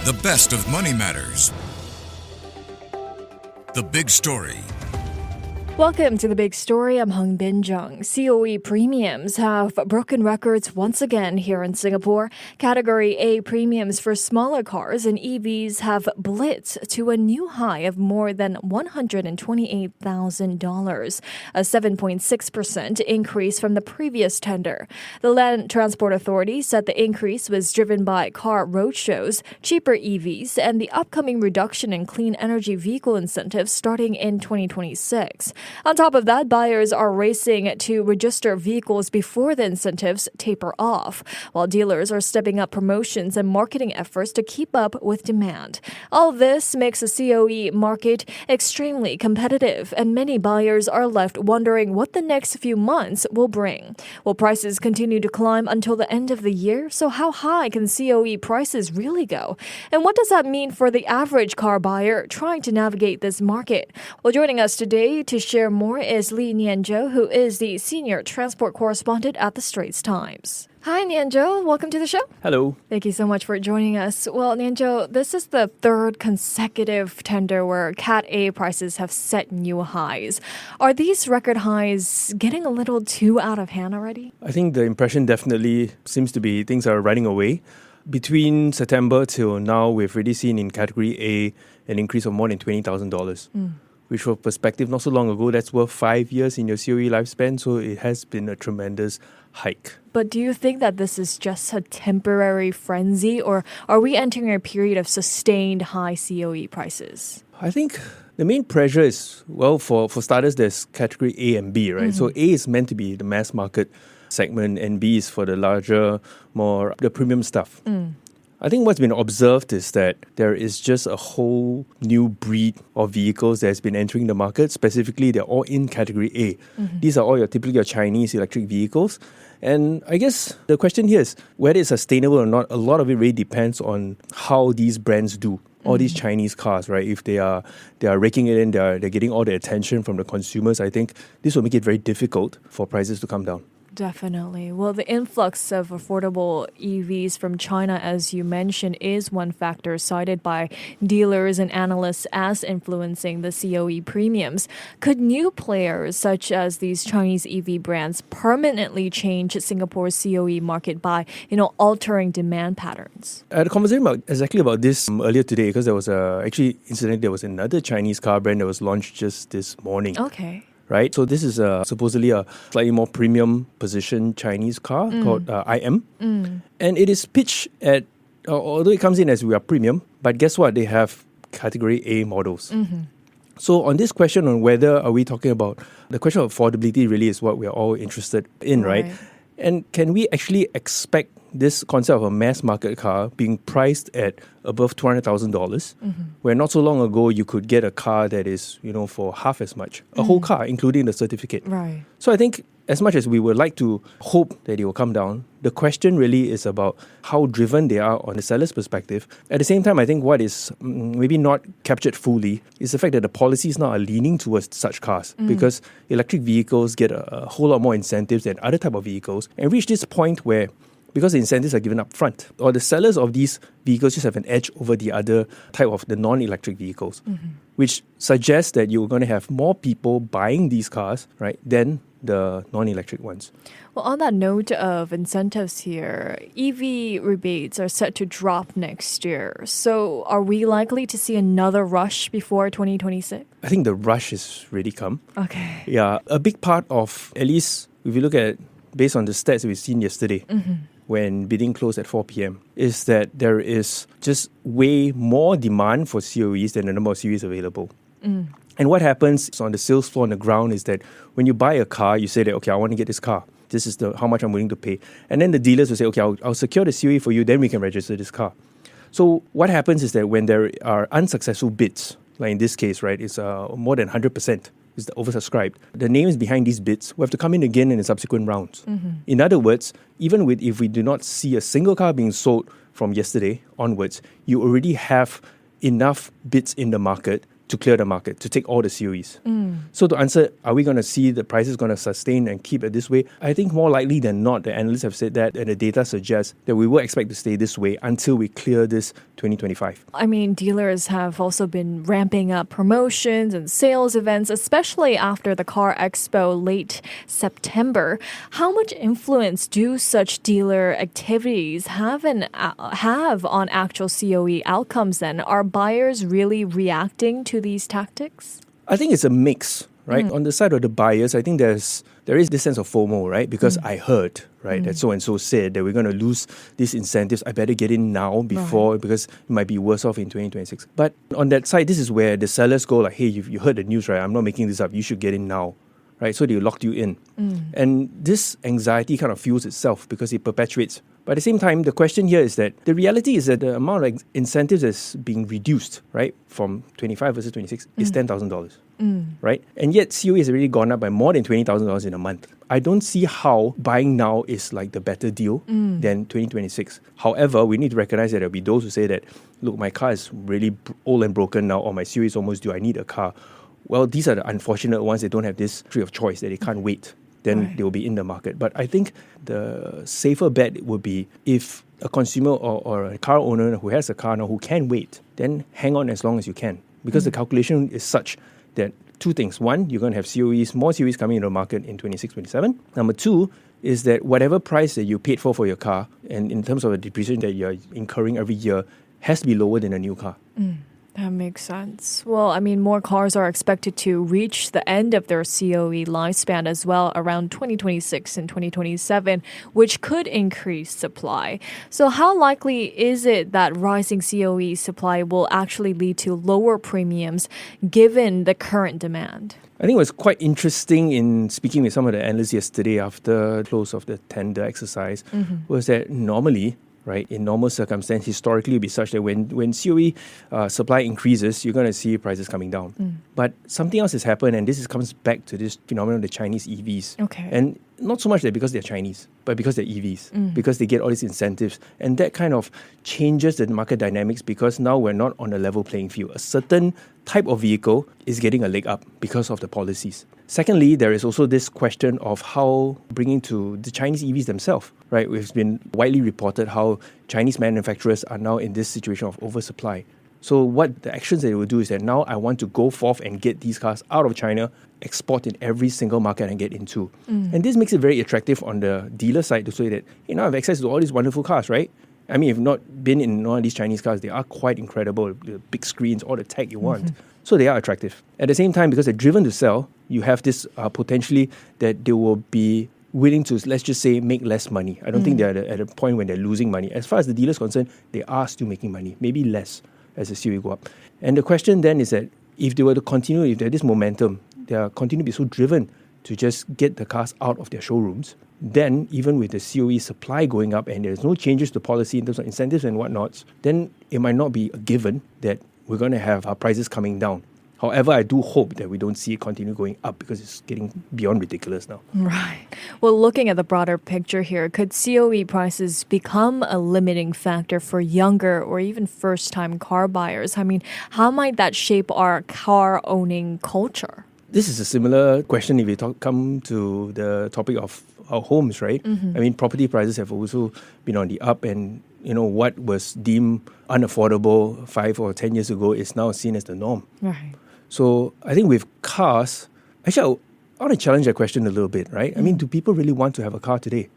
The best of Money Matters. The Big Story. Welcome to The Big Story. I'm Hongbin Jeong. COE premiums have broken records once again here in Singapore. Category A premiums for smaller cars and EVs have blitzed to a new high of more than $128,000, a 7.6% increase from the previous tender. The Land Transport Authority said the increase was driven by car roadshows, cheaper EVs, and the upcoming reduction in clean energy vehicle incentives starting in 2026. On top of that, buyers are racing to register vehicles before the incentives taper off, while dealers are stepping up promotions and marketing efforts to keep up with demand. All this makes the COE market extremely competitive, and many buyers are left wondering what the next few months will bring. Will prices continue to climb until the end of the year? So how high can COE prices really go? And what does that mean for the average car buyer trying to navigate this market? Well, joining us today to share more is Lee Nian Tjoe, who is the Senior Transport Correspondent at the Straits Times. Hi, Nian Tjoe. Welcome to the show. Hello. Thank you so much for joining us. Well, Nian Tjoe, this is the third consecutive tender where Cat A prices have set new highs. Are these record highs getting a little too out of hand already? I think the impression definitely seems to be things are riding away. Between September till now, we've already seen in Category A an increase of more than $20,000. Which for perspective, not so long ago, that's worth 5 years in your COE lifespan, so it has been a tremendous hike. But do you think that this is just a temporary frenzy, or are we entering a period of sustained high COE prices? I think the main pressure is, well, for starters, there's Category A and B, right? So A is meant to be the mass market segment, and B is for the larger, more the premium stuff. I think what's been observed is that there is just a whole new breed of vehicles that has been entering the market. Specifically, they're all in Category A. These are all typically your Chinese electric vehicles. And I guess the question here is whether it's sustainable or not. A lot of it really depends on how these brands do. All these Chinese cars, right? If they are raking it in, they're getting all the attention from the consumers. I think this will make it very difficult for prices to come down. Definitely. Well, the influx of affordable EVs from China, as you mentioned, is one factor cited by dealers and analysts as influencing the COE premiums. Could new players such as these Chinese EV brands permanently change Singapore's COE market by, altering demand patterns? I had a conversation exactly about this earlier today because there was incidentally, there was another Chinese car brand that was launched just this morning. Okay. Right? So this is supposedly a slightly more premium position Chinese car called IM. And it is pitched at, although it comes in as we are premium, but guess what? They have Category A models. So on this question on whether are we talking about, the question of affordability really is what we're all interested in, right? And can we actually expect this concept of a mass market car being priced at above $200,000, where not so long ago you could get a car that is, for half as much, a whole car, including the certificate. Right. So I think as much as we would like to hope that it will come down, the question really is about how driven they are on the seller's perspective. At the same time, I think what is maybe not captured fully is the fact that the policies now are leaning towards such cars because electric vehicles get a whole lot more incentives than other type of vehicles and reach this point where because the incentives are given up front, or the sellers of these vehicles just have an edge over the other type of the non-electric vehicles, which suggests that you're going to have more people buying these cars, right, than the non-electric ones. Well, on that note of incentives here, EV rebates are set to drop next year. So are we likely to see another rush before 2026? I think the rush has really come. Okay. Yeah, a big part of, at least if you look at based on the stats we've seen yesterday, when bidding closed at 4 p.m., is that there is just way more demand for COEs than the number of COEs available. And what happens on the sales floor on the ground is that when you buy a car, you say that, okay, I want to get this car. This is how much I'm willing to pay. And then the dealers will say, okay, I'll secure the COE for you, then we can register this car. So what happens is that when there are unsuccessful bids, like in this case, right, it's more than 100%. Is oversubscribed. The names behind these bids will have to come in again in the subsequent rounds. In other words, even if we do not see a single car being sold from yesterday onwards, you already have enough bids in the market to clear the market, to take all the COEs. So to answer, are we going to see the prices going to sustain and keep it this way? I think more likely than not, the analysts have said that, and the data suggests that we will expect to stay this way until we clear this 2025. I mean, dealers have also been ramping up promotions and sales events, especially after the Car Expo late September. How much influence do such dealer activities have on actual COE outcomes then? Are buyers really reacting to these tactics? I think it's a mix, right? On the side of the buyers, I think there is this sense of FOMO, right? Because I heard, right, that so-and-so said that we're going to lose these incentives. I better get in now before, because it might be worse off in 2026. But on that side, this is where the sellers go like, hey, you heard the news, right? I'm not making this up. You should get in now, right? So they locked you in. And this anxiety kind of fuels itself because it perpetuates. But at the same time, the question here is that the reality is that the amount of incentives that's being reduced, right, from 25 versus 26 is $10,000, right? And yet COE has already gone up by more than $20,000 in a month. I don't see how buying now is like the better deal than 2026. However, we need to recognize that there'll be those who say that, look, my car is really old and broken now, or my COE is almost due, I need a car. Well, these are the unfortunate ones that don't have this tree of choice, that they can't wait. Then they will be in the market. But I think the safer bet would be if a consumer or a car owner who has a car now who can wait, then hang on as long as you can. Because the calculation is such that two things. One, you're going to have COEs, more COEs coming into the market in 26, 27. Number two is that whatever price that you paid for your car, and in terms of the depreciation that you're incurring every year, has to be lower than a new car. That makes sense. Well, I mean, more cars are expected to reach the end of their COE lifespan as well around 2026 and 2027, which could increase supply. So how likely is it that rising COE supply will actually lead to lower premiums given the current demand? I think it was quite interesting in speaking with some of the analysts yesterday after the close of the tender exercise, was that normally, right, in normal circumstance, historically, it would be such that when COE supply increases, you're going to see prices coming down. But something else has happened, and comes back to this phenomenon of the Chinese EVs. Okay. And not so much that because they're Chinese, but because they're EVs, because they get all these incentives. And that kind of changes the market dynamics because now we're not on a level playing field. A certain type of vehicle is getting a leg up because of the policies. Secondly, there is also this question of how bringing to the Chinese EVs themselves, right? It's been widely reported how Chinese manufacturers are now in this situation of oversupply. So what the actions that they will do is that now I want to go forth and get these cars out of China, export in every single market and get into. And this makes it very attractive on the dealer side to say that, hey, now I have access to all these wonderful cars, right? I mean, if you've not been in one of these Chinese cars, they are quite incredible. The big screens, all the tech you want. So they are attractive. At the same time, because they're driven to sell, you have this potentially that they will be willing to, let's just say, make less money. I don't think they're at a point when they're losing money. As far as the dealer's concerned, they are still making money, maybe less as the COE go up. And the question then is that if they were to continue, if they have this momentum, they are continue to be so driven to just get the cars out of their showrooms, then even with the COE supply going up and there's no changes to policy in terms of incentives and whatnots, then it might not be a given that we're going to have our prices coming down. However, I do hope that we don't see it continue going up because it's getting beyond ridiculous now. Right. Well, looking at the broader picture here, could COE prices become a limiting factor for younger or even first-time car buyers? I mean, how might that shape our car-owning culture? This is a similar question if we come to the topic of our homes, right? I mean, property prices have also been on the up, and what was deemed unaffordable 5 or 10 years ago is now seen as the norm. Right. So I think with cars, actually, I want to challenge that question a little bit, right? I mean, do people really want to have a car today?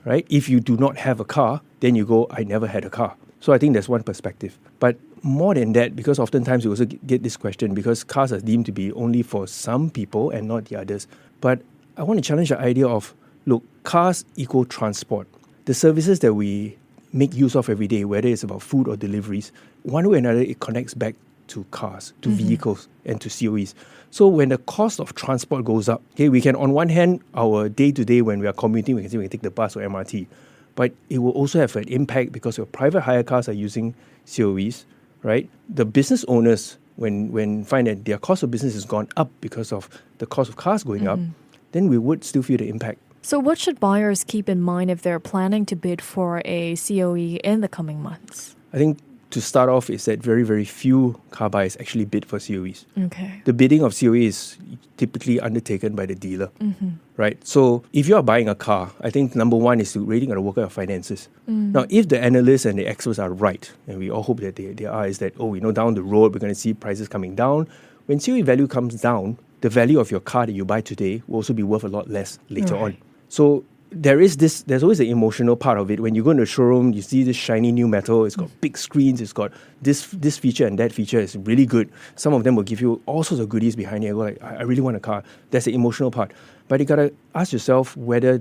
Right? If you do not have a car, then you go, I never had a car. So I think that's one perspective. But more than that, because oftentimes you also get this question, because cars are deemed to be only for some people and not the others. But I want to challenge the idea of, look, cars equal transport. The services that we make use of every day, whether it's about food or deliveries, one way or another, it connects back to cars, to vehicles, and to COEs. So when the cost of transport goes up, okay, we can, on one hand, our day-to-day when we are commuting, we can say we can take the bus or MRT. But it will also have an impact because your private hire cars are using COEs, right? The business owners, when find that their cost of business has gone up because of the cost of cars going up, then we would still feel the impact. So what should buyers keep in mind if they're planning to bid for a COE in the coming months? I think to start off is that very, very few car buyers actually bid for COEs. Okay. The bidding of COE is typically undertaken by the dealer, right? So if you are buying a car, I think number one is to really got to work out your finances. Now, if the analysts and the experts are right, and we all hope that they are, is that, down the road, we're going to see prices coming down. When COE value comes down, the value of your car that you buy today will also be worth a lot less later on. So there's always an emotional part of it. When you go into a showroom, you see this shiny new metal, it's got big screens, it's got this feature and that feature is really good. Some of them will give you all sorts of goodies behind it. You go like, I really want a car. That's the emotional part. But you gotta ask yourself whether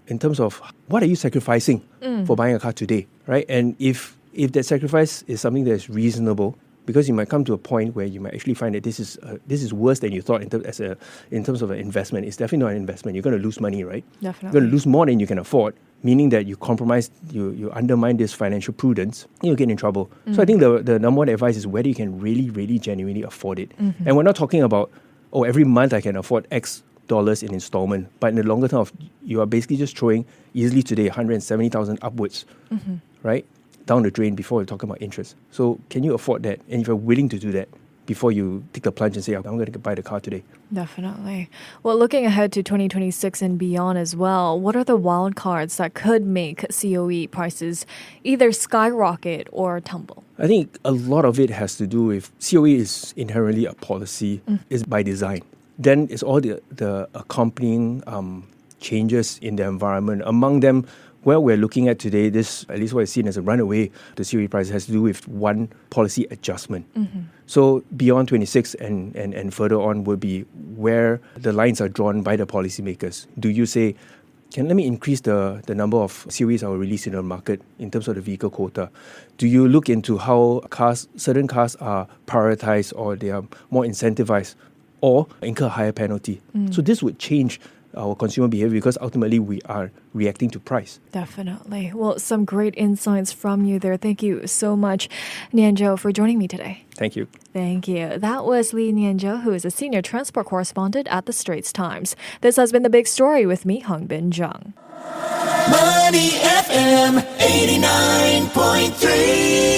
in terms of what are you sacrificing for buying a car today, right? And if that sacrifice is something that is reasonable, because you might come to a point where you might actually find that this is worse than you thought in terms of an investment. It's definitely not an investment. You're going to lose money, right? Definitely. You're going to lose more than you can afford, meaning that you compromise, you undermine this financial prudence, and you'll get in trouble. So I think the number one advice is whether you can really, really genuinely afford it. And we're not talking about, every month I can afford X dollars in installment, but in the longer term, you are basically just throwing easily today 170,000 upwards, right? Down the drain before you talk about interest. So can you afford that? And if you're willing to do that before you take the plunge and say, I'm going to buy the car today. Definitely. Well, looking ahead to 2026 and beyond as well, what are the wild cards that could make COE prices either skyrocket or tumble? I think a lot of it has to do with COE is inherently a policy, is by design. Then it's all the accompanying changes in the environment. Among them, where we're looking at today, this, at least what is seen as a runaway, the COE price has to do with one policy adjustment. So beyond 26 and further on will be where the lines are drawn by the policymakers. Do you say, let me increase the number of COEs I will release in the market in terms of the vehicle quota? Do you look into how certain cars are prioritized or they are more incentivized or incur a higher penalty? So this would change our consumer behavior because ultimately we are reacting to price. Definitely. Well, some great insights from you there. Thank you so much, Nian Tjoe, for joining me today. Thank you. Thank you. That was Lee Nian Tjoe, who is a senior transport correspondent at the Straits Times. This has been The Big Story with me, Hongbin Jeong. Money FM 89.3